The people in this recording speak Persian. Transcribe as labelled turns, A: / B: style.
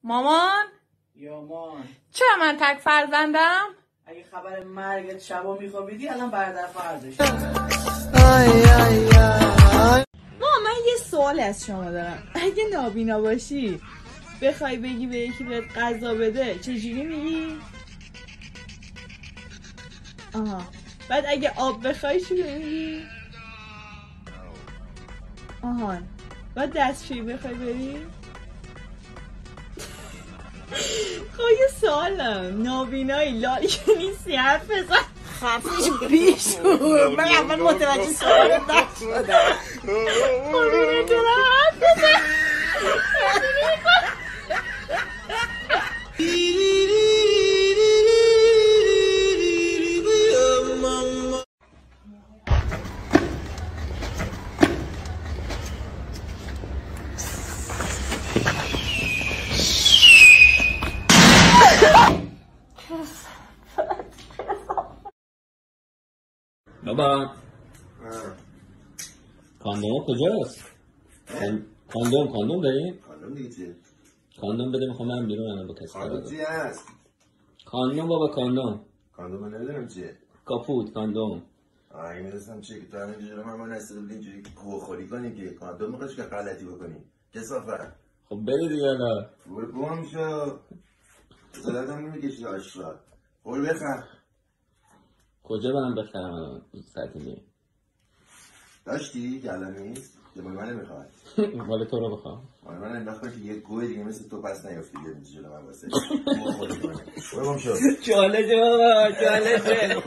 A: مامان؟
B: یا مان
A: چرا من تک فرزندم؟
B: اگه خبر مرگت شبا میخوابیدی الان برادر فرداش.
C: مامان من یه سوال از شما دارم. اگه نابینا باشی بخوای بگی به یکی بهت غذا بده چجوری میگی؟ آها. بعد اگه آب بخوای چی میگی؟ آها. بعد دستشویی بخوای بری؟ خب یه سوالم، نابینایی لالیکه نیستی حرف بزن.
B: خفش بیشور من اول متوجه سوالت نشدم.
C: قربونت برم حرف بزن.
D: بابا کاندوم کجاست؟ کاندوم داریم؟
E: کاندوم دیگه چیه؟
D: کاندوم بده میخوام من بیرون الان با کسی
E: کاندوم چی هست؟
D: کاندوم بابا کاندوم
E: کاندوم نمیدونم چیه؟
D: کاپوت کاندوم
E: اگه میدونستم چیه که تو همین جلو من نسته بود اینجوری گوخوری کنی که کاندوم میخواد که غلطی بکنی کسافت.
D: خب بده دیگه الان
E: برو گم شو زلت هم نمیکشی آشرا برو بخر.
D: کجا برم بخرم الان ساعتی نیم
E: داشتی که الان نیست که مال من نمیخواد.
D: مال تو رو بخوام
E: مال من انداختم که یه گوه دیگه مثل تو پس نیافتی بیاد اینجا جلو من واسه برو گم شو.
D: چالشه بابا چالشه